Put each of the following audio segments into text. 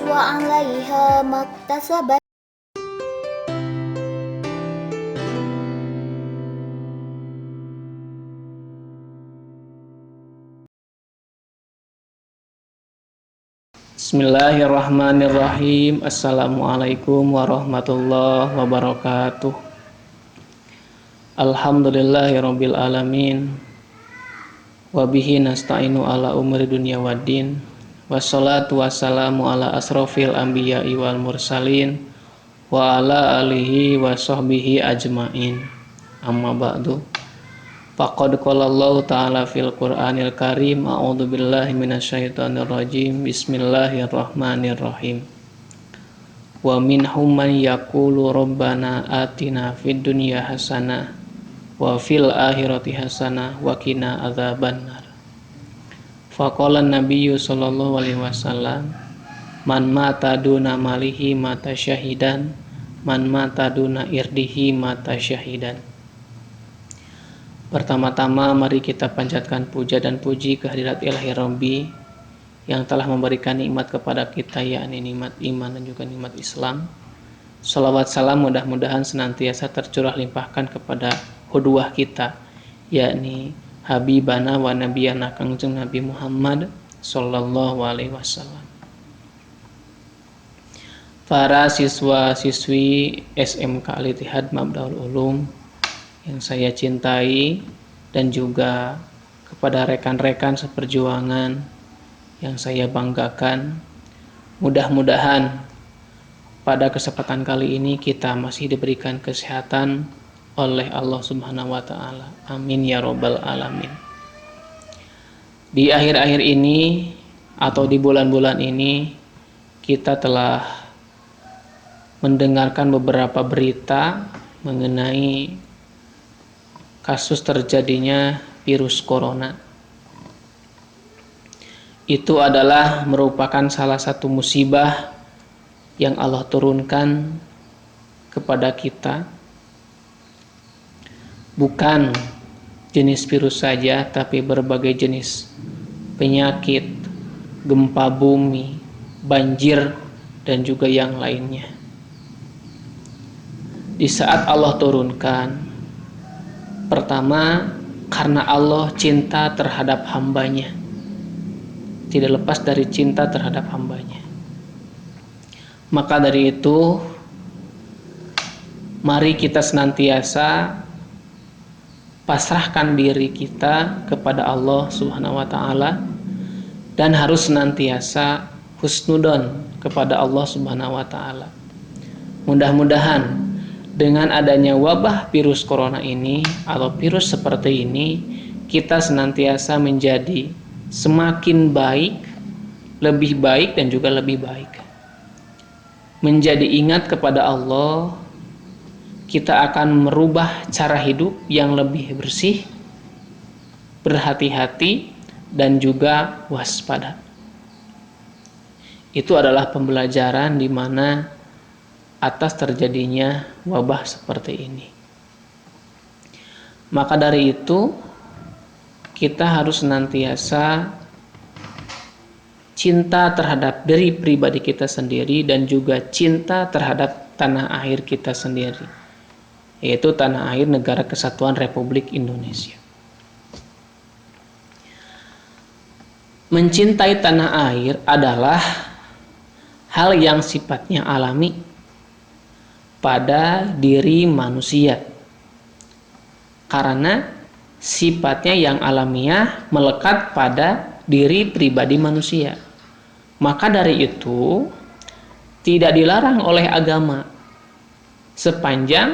وعليها ما اكتسبت. Bismillahirrahmanirrahim. Assalamualaikum warahmatullahi wabarakatuh. Alhamdulillahirabbil alamin. Wabihi nasta'inu ala umuri dunya waddin. Wassalatu wassalamu ala asrofil anbiya'i wal mursalin wa ala alihi wa sahbihi ajmain. Amma ba'du. Faqad qala Allah ta'ala fil Qur'anil Karim, a'udzu billahi minasyaitonir rajim. Bismillahirrahmanirrahim. Wa minhum man yaqulu rabbana atina fid dunya hasanah wa fil akhirati hasanah wa qina adzabannar. Faqala an-nabiyyu sallallahu alaihi wasallam, man mata duna malihi mata syahidan, man mata duna irdihi mata syahidan. Pertama-tama mari kita panjatkan puja dan puji kehadirat Ilahi Rabbi yang telah memberikan nikmat kepada kita, yakni nikmat iman dan juga nikmat Islam. Salawat salam mudah-mudahan senantiasa tercurah limpahkan kepada qudwah kita, yakni Habibana wa Nabiyana Kangjeng Nabi Muhammad sallallahu alaihi wasallam. Para siswa-siswi SMK Al-Ittihad Mabdaul Ulum yang saya cintai, dan juga kepada rekan-rekan seperjuangan yang saya banggakan, mudah-mudahan pada kesempatan kali ini kita masih diberikan kesehatan oleh Allah Subhanahu wa Ta'ala. Amin ya Rabbal Alamin. Di akhir-akhir ini atau di bulan-bulan ini kita telah mendengarkan beberapa berita mengenai kasus terjadinya virus corona. Itu adalah merupakan salah satu musibah yang Allah turunkan kepada kita. Bukan jenis virus saja, tapi berbagai jenis penyakit, gempa bumi, banjir, dan juga yang lainnya. Di saat Allah turunkan, pertama, karena Allah cinta terhadap hambanya. Tidak lepas dari cinta terhadap hambanya. Maka dari itu, mari kita senantiasa pasrahkan diri kita kepada Allah Subhanahu wa Ta'ala, dan harus senantiasa husnudon kepada Allah Subhanahu wa Ta'ala. Mudah-mudahan dengan adanya wabah virus corona ini atau virus seperti ini, kita senantiasa menjadi semakin baik, lebih baik, dan juga lebih baik. Menjadi ingat kepada Allah, kita akan merubah cara hidup yang lebih bersih, berhati-hati, dan juga waspada. Itu adalah pembelajaran di mana atas terjadinya wabah seperti ini. Maka dari itu, kita harus senantiasa cinta terhadap diri pribadi kita sendiri dan juga cinta terhadap tanah air kita sendiri, yaitu tanah air Negara Kesatuan Republik Indonesia. Mencintai tanah air adalah hal yang sifatnya alami pada diri manusia, karena sifatnya yang alamiah melekat pada diri pribadi manusia. Maka dari itu tidak dilarang oleh agama sepanjang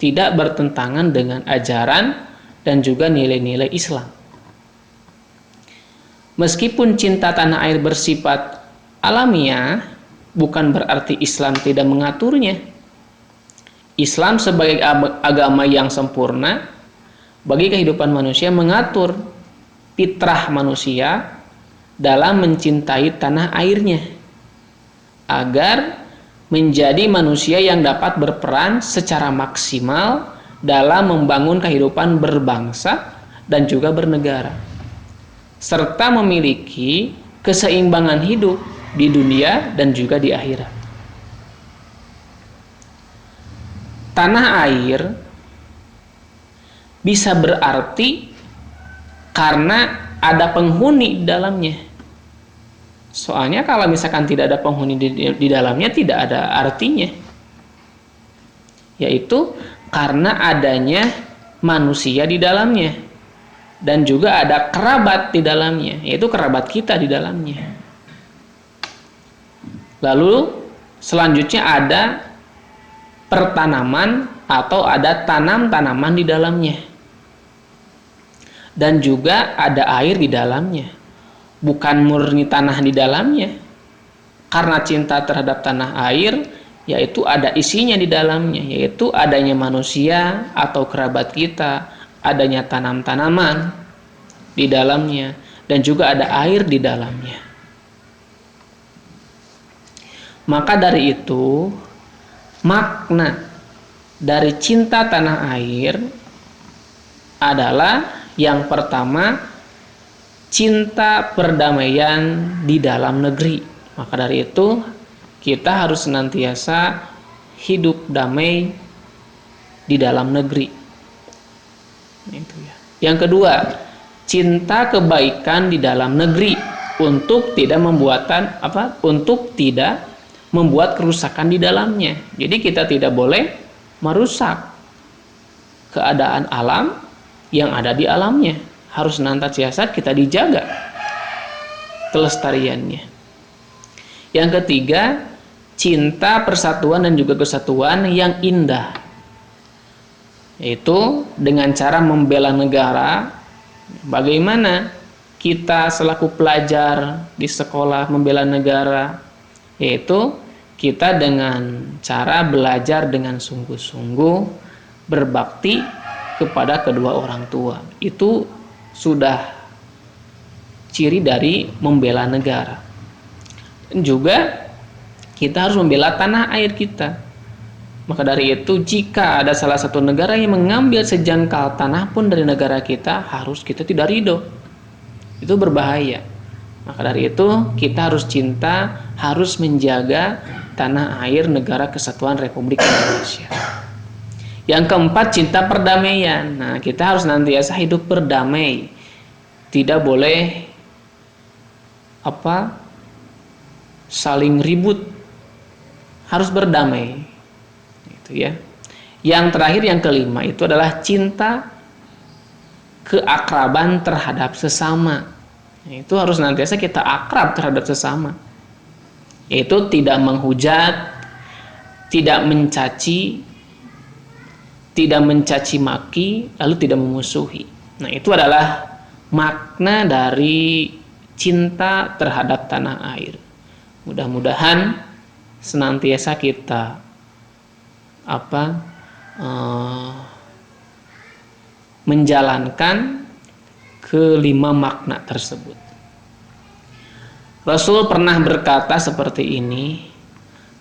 tidak bertentangan dengan ajaran dan juga nilai-nilai Islam. Meskipun cinta tanah air bersifat alamiah, bukan berarti Islam tidak mengaturnya. Islam sebagai agama yang sempurna bagi kehidupan manusia mengatur fitrah manusia dalam mencintai tanah airnya agar menjadi manusia yang dapat berperan secara maksimal dalam membangun kehidupan berbangsa dan juga bernegara, serta memiliki keseimbangan hidup di dunia dan juga di akhirat. Tanah air bisa berarti karena ada penghuni di dalamnya. Soalnya kalau misalkan tidak ada penghuni di dalamnya, tidak ada artinya. Yaitu karena adanya manusia di dalamnya. Dan juga ada kerabat di dalamnya, yaitu kerabat kita di dalamnya. Lalu selanjutnya ada pertanaman atau ada tanam-tanaman di dalamnya. Dan juga ada air di dalamnya. Bukan murni tanah di dalamnya. Karena cinta terhadap tanah air, yaitu ada isinya di dalamnya, yaitu adanya manusia atau kerabat kita, adanya tanam-tanaman di dalamnya, dan juga ada air di dalamnya. Maka dari itu, makna dari cinta tanah air adalah yang pertama, cinta perdamaian di dalam negeri. Maka dari itu, kita harus senantiasa hidup damai di dalam negeri. Itu ya. Yang kedua, cinta kebaikan di dalam negeri untuk tidak membuat kerusakan di dalamnya. Jadi kita tidak boleh merusak keadaan alam yang ada di alamnya. Harus senantiasa kita dijaga kelestariannya. Yang ketiga, cinta persatuan dan juga kesatuan yang indah, yaitu dengan cara membela negara. Bagaimana kita selaku pelajar di sekolah membela negara, yaitu kita dengan cara belajar dengan sungguh-sungguh, berbakti kepada kedua orang tua. Itu sudah ciri dari membela negara. Dan juga kita harus membela tanah air kita. Maka dari itu, jika ada salah satu negara yang mengambil sejengkal tanah pun dari negara kita, harus kita tidak ridho. Itu berbahaya. Maka dari itu, kita harus cinta, harus menjaga tanah air negara kesatuan Republik Indonesia. Yang keempat, cinta perdamaian. Nah, kita harus nantiasa hidup berdamai. Tidak boleh saling ribut. Harus berdamai. Itu ya. Yang terakhir, yang kelima, itu adalah cinta keakraban terhadap sesama. Itu harus nantiasa kita akrab terhadap sesama. Yaitu tidak menghujat, tidak mencaci maki, lalu tidak memusuhi. Nah, itu adalah makna dari cinta terhadap tanah air. Mudah-mudahan senantiasa kita menjalankan kelima makna tersebut. Rasul pernah berkata seperti ini,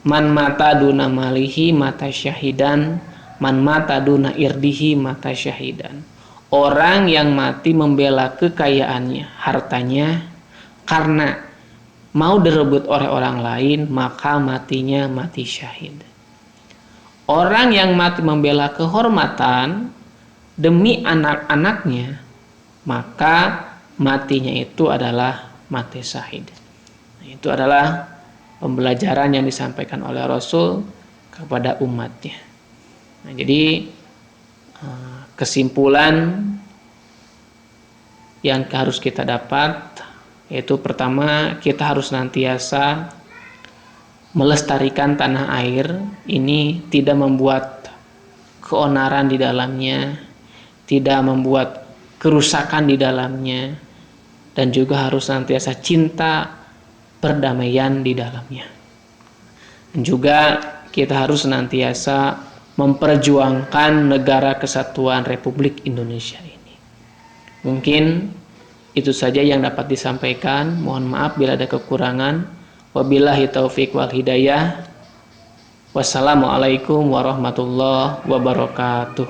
man mata duna malihi mata syahidan, man mata duna irdihi mata syahidan. Orang yang mati membela kekayaannya, hartanya, karena mau direbut oleh orang lain, maka matinya mati syahid. Orang yang mati membela kehormatan demi anak-anaknya, maka matinya itu adalah mati syahid. Itu adalah pembelajaran yang disampaikan oleh Rasul kepada umatnya. Nah, jadi kesimpulan yang harus kita dapat, yaitu pertama, kita harus nantiasa melestarikan tanah air ini, tidak membuat keonaran di dalamnya, tidak membuat kerusakan di dalamnya, dan juga harus senantiasa cinta perdamaian di dalamnya. Dan juga kita harus senantiasa memperjuangkan negara kesatuan Republik Indonesia ini. Mungkin itu saja yang dapat disampaikan. Mohon maaf bila ada kekurangan. Wabillahi taufiq wal hidayah. Wassalamualaikum warahmatullahi wabarakatuh.